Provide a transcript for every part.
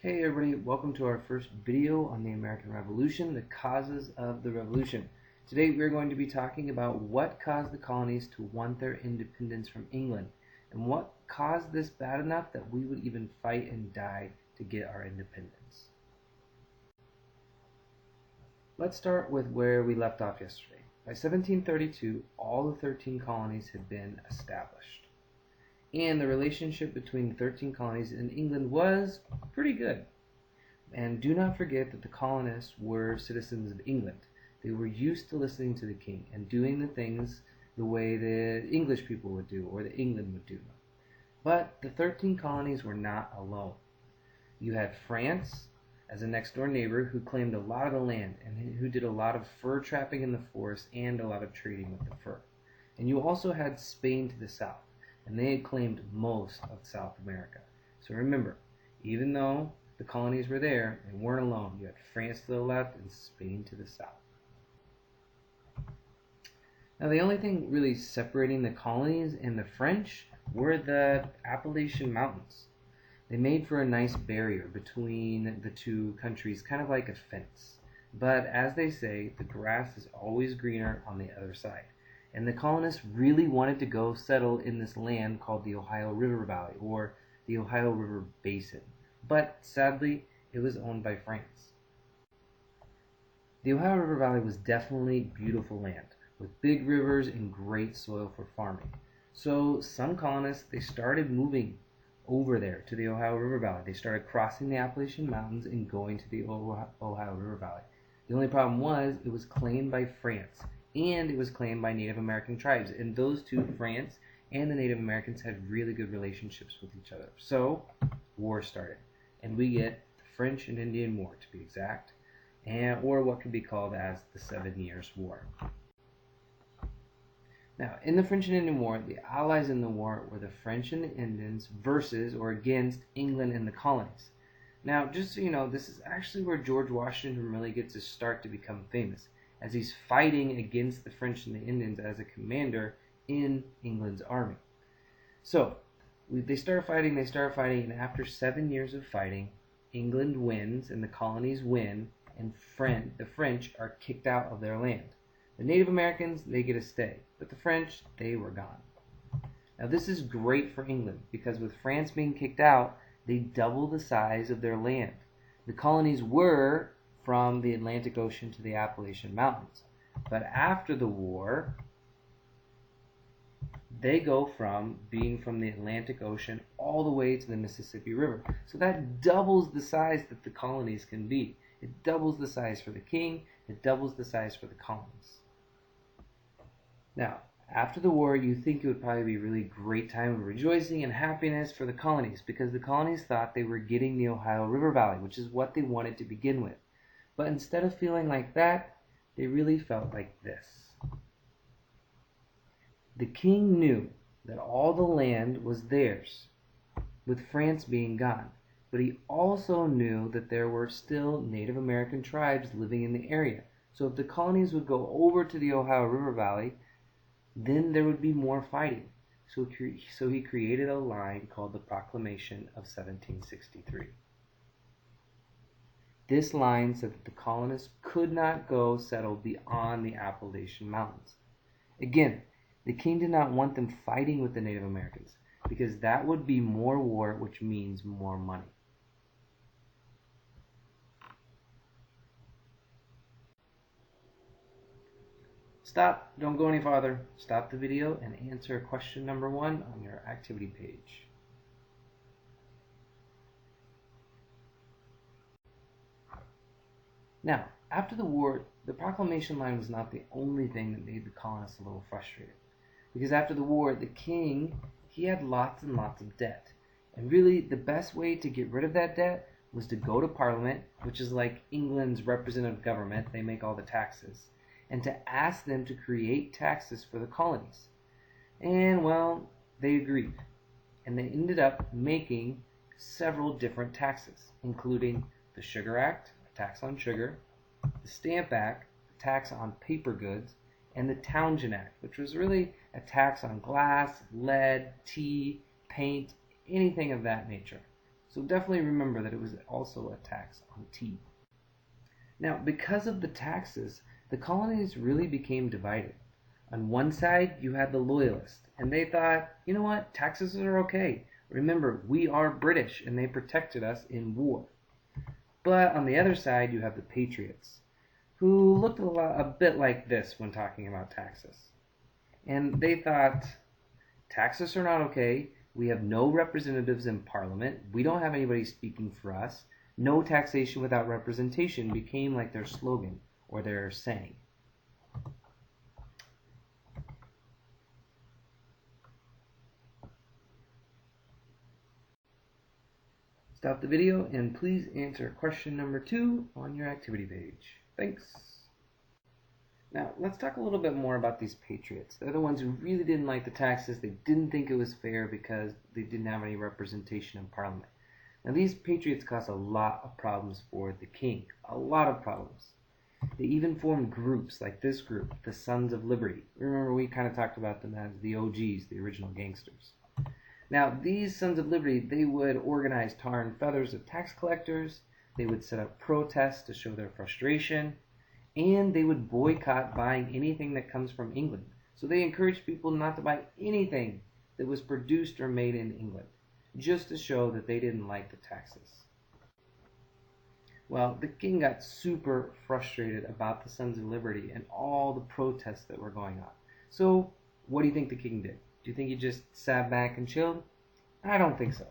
Hey everybody, welcome to our first video on the American Revolution, the causes of the revolution. Today we're going to be talking about what caused the colonies to want their independence from England and what caused this bad enough that we would even fight and die to get our independence. Let's start with where we left off yesterday. By 1732, all the 13 colonies had been established. And the relationship between the 13 colonies and England was pretty good. And do not forget that the colonists were citizens of England. They were used to listening to the king and doing the things the way the English people would do or that England would do them. But the 13 colonies were not alone. You had France as a next door neighbor who claimed a lot of the land and who did a lot of fur trapping in the forest and a lot of trading with the fur. And you also had Spain to the south, and they had claimed most of South America. So remember, even though the colonies were there, they weren't alone. You had France to the left and Spain to the south. Now the only thing really separating the colonies and the French were the Appalachian Mountains. They made for a nice barrier between the two countries, kind of like a fence. But as they say, the grass is always greener on the other side. And the colonists really wanted to go settle in this land called the Ohio River Valley, or the Ohio River Basin. But sadly, it was owned by France. The Ohio River Valley was definitely beautiful land, with big rivers and great soil for farming. So some colonists, they started moving over there to the Ohio River Valley. They started crossing the Appalachian Mountains and going to the Ohio River Valley. The only problem was it was claimed by France, and it was claimed by Native American tribes. And those two, France and the Native Americans, had really good relationships with each other. So, war started. And we get the French and Indian War, to be exact, or what could be called as the 7 Years' War. Now, in the French and Indian War, the allies in the war were the French and the Indians versus or against England and the colonies. Now, just so you know, this is actually where George Washington really gets his start to become famous, as he's fighting against the French and the Indians as a commander in England's army. So, they start fighting, and after 7 years of fighting, England wins, and the colonies win, and the French are kicked out of their land. The Native Americans, they get to stay, but the French, they were gone. Now, this is great for England, because with France being kicked out, they double the size of their land. The colonies were from the Atlantic Ocean to the Appalachian Mountains. But after the war, they go from being from the Atlantic Ocean all the way to the Mississippi River. So that doubles the size that the colonies can be. It doubles the size for the king, it doubles the size for the colonies. Now, after the war, you think it would probably be a really great time of rejoicing and happiness for the colonies, because the colonies thought they were getting the Ohio River Valley, which is what they wanted to begin with. But instead of feeling like that, they really felt like this. The king knew that all the land was theirs, with France being gone. But he also knew that there were still Native American tribes living in the area. So if the colonies would go over to the Ohio River Valley, then there would be more fighting. So he created a line called the Proclamation of 1763. This line said that the colonists could not go settle beyond the Appalachian Mountains. Again, the king did not want them fighting with the Native Americans, because that would be more war, which means more money. Stop, don't go any farther. Stop the video and answer question number 1 on your activity page. Now, after the war, the proclamation line was not the only thing that made the colonists a little frustrated. Because after the war, the king, he had lots and lots of debt. And really, the best way to get rid of that debt was to go to Parliament, which is like England's representative government, they make all the taxes, and to ask them to create taxes for the colonies. And, well, they agreed. And they ended up making several different taxes, including the Sugar Act, tax on sugar, the Stamp Act, a tax on paper goods, and the Townshend Act, which was really a tax on glass, lead, tea, paint, anything of that nature. So definitely remember that it was also a tax on tea. Now, because of the taxes, the colonies really became divided. On one side, you had the loyalists, and they thought, you know what, taxes are okay. Remember, we are British, and they protected us in war. But on the other side, you have the patriots, who looked a bit like this when talking about taxes. And they thought, taxes are not okay. We have no representatives in Parliament. We don't have anybody speaking for us. No taxation without representation became like their slogan or their saying. Stop the video and please answer question number 2 on your activity page. Thanks. Now, let's talk a little bit more about these patriots. They're the ones who really didn't like the taxes. They didn't think it was fair because they didn't have any representation in Parliament. Now, these patriots caused a lot of problems for the king. A lot of problems. They even formed groups like this group, the Sons of Liberty. Remember, we kind of talked about them as the OGs, the original gangsters. Now, these Sons of Liberty, they would organize tar and feathers of tax collectors. They would set up protests to show their frustration. And they would boycott buying anything that comes from England. So they encouraged people not to buy anything that was produced or made in England, just to show that they didn't like the taxes. Well, the king got super frustrated about the Sons of Liberty and all the protests that were going on. So, what do you think the king did? Do you think he just sat back and chilled? I don't think so.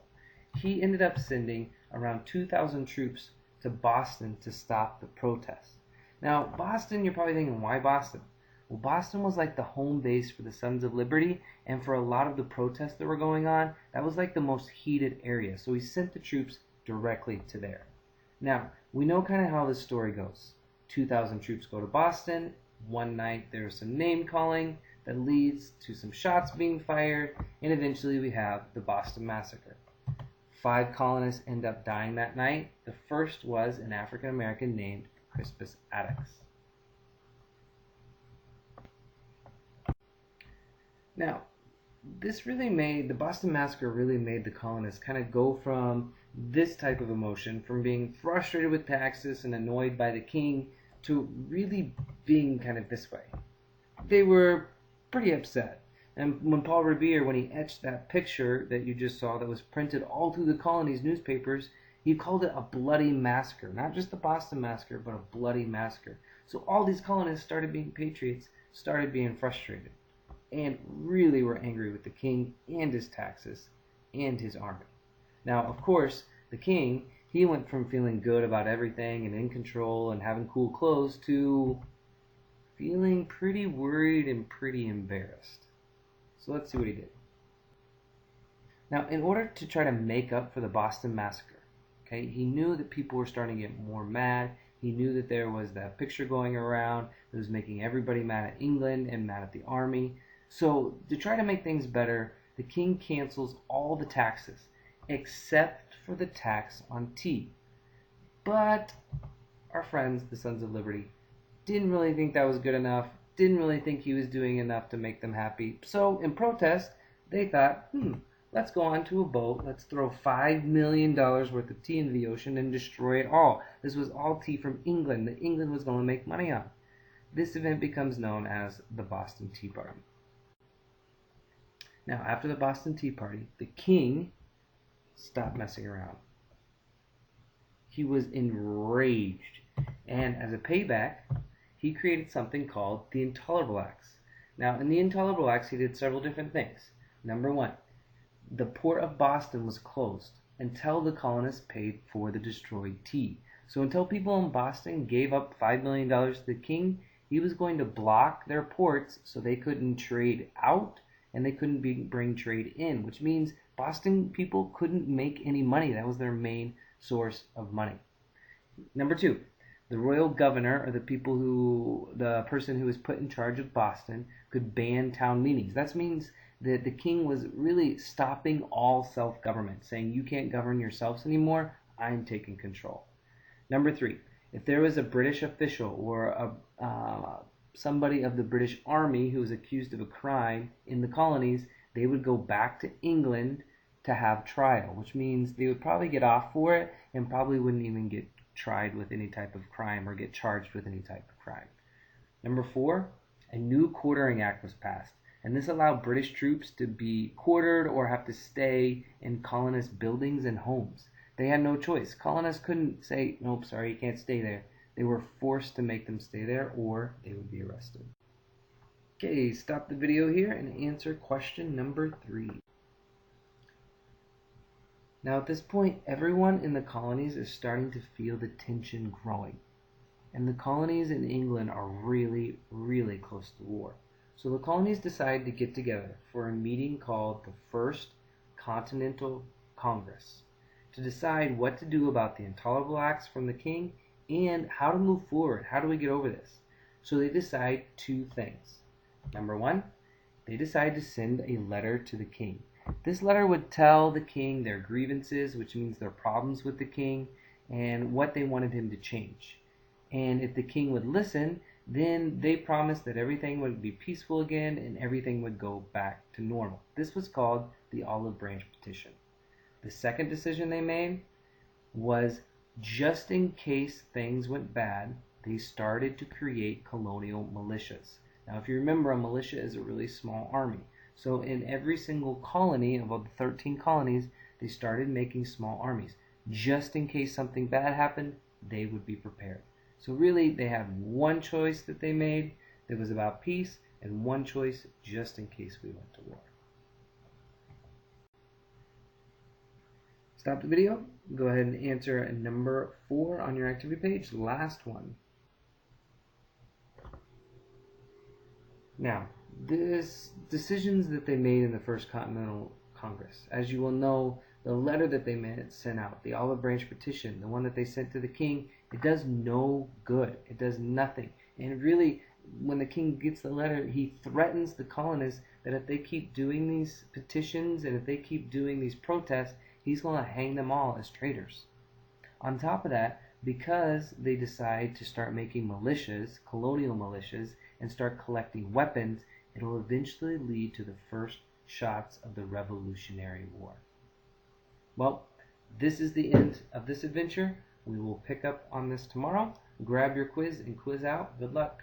He ended up sending around 2,000 troops to Boston to stop the protests. Now, Boston, you're probably thinking, why Boston? Well, Boston was like the home base for the Sons of Liberty, and for a lot of the protests that were going on, that was like the most heated area. So he sent the troops directly to there. Now, we know kind of how this story goes. 2,000 troops go to Boston. One night there's some name calling that leads to some shots being fired, and eventually we have the Boston Massacre. 5 colonists end up dying that night. The first was an African American named Crispus Attucks. Now, the Boston Massacre really made the colonists kind of go from this type of emotion, from being frustrated with taxes and annoyed by the king, to really being kind of this way. They were pretty upset. And when Paul Revere, when he etched that picture that you just saw that was printed all through the colony's newspapers, he called it a bloody massacre. Not just the Boston Massacre, but a bloody massacre. So all these colonists started being patriots, started being frustrated, and really were angry with the king and his taxes and his army. Now, of course, the king, he went from feeling good about everything and in control and having cool clothes to feeling pretty worried and pretty embarrassed. So let's see what he did. Now, in order to try to make up for the Boston Massacre, okay, he knew that people were starting to get more mad. He knew that there was that picture going around that was making everybody mad at England and mad at the army. So to try to make things better, the king cancels all the taxes except for the tax on tea. But our friends, the Sons of Liberty, didn't really think that was good enough, didn't really think he was doing enough to make them happy. So in protest, they thought, let's go onto a boat, let's throw $5 million worth of tea into the ocean and destroy it all. This was all tea from England that England was going to make money on. This event becomes known as the Boston Tea Party. Now, after the Boston Tea Party, the king stopped messing around. He was enraged, and as a payback, he created something called the Intolerable Acts. Now, in the Intolerable Acts, he did several different things. Number 1, the port of Boston was closed until the colonists paid for the destroyed tea. So until people in Boston gave up $5 million to the king, he was going to block their ports so they couldn't trade out and they couldn't bring trade in, which means Boston people couldn't make any money. That was their main source of money. Number 2, the royal governor, or the person who was put in charge of Boston, could ban town meetings. That means that the king was really stopping all self-government, saying you can't govern yourselves anymore, I'm taking control. Number 3, if there was a British official or somebody of the British Army who was accused of a crime in the colonies, they would go back to England to have trial, which means they would probably get off for it and probably wouldn't even get tried with any type of crime or get charged with any type of crime. Number 4, a new quartering act was passed, and this allowed British troops to be quartered or have to stay in colonist buildings and homes. They had no choice. Colonists couldn't say, nope, sorry, you can't stay there. They were forced to make them stay there or they would be arrested. Okay, stop the video here and answer question number 3. Now at this point, everyone in the colonies is starting to feel the tension growing. And the colonies in England are really, really close to war. So the colonies decide to get together for a meeting called the First Continental Congress to decide what to do about the intolerable acts from the king and how to move forward. How do we get over this? So they decide 2 things. Number 1, they decide to send a letter to the king. This letter would tell the king their grievances, which means their problems with the king, and what they wanted him to change. And if the king would listen, then they promised that everything would be peaceful again and everything would go back to normal. This was called the Olive Branch Petition. The second decision they made was, just in case things went bad, they started to create colonial militias. Now, if you remember, a militia is a really small army. So in every single colony of all the 13 colonies, they started making small armies. Just in case something bad happened, they would be prepared. So really, they had one choice that they made that was about peace, and one choice just in case we went to war. Stop the video. Go ahead and answer number 4 on your activity page. Last one. Now, this decisions that they made in the First Continental Congress. As you will know, the letter that they sent out, the Olive Branch Petition, the one that they sent to the king, it does no good. It does nothing. And really, when the king gets the letter, he threatens the colonists that if they keep doing these petitions and if they keep doing these protests, he's going to hang them all as traitors. On top of that, because they decide to start making militias, colonial militias, and start collecting weapons, it'll eventually lead to the first shots of the Revolutionary War. Well, this is the end of this adventure. We will pick up on this tomorrow. Grab your quiz and quiz out. Good luck.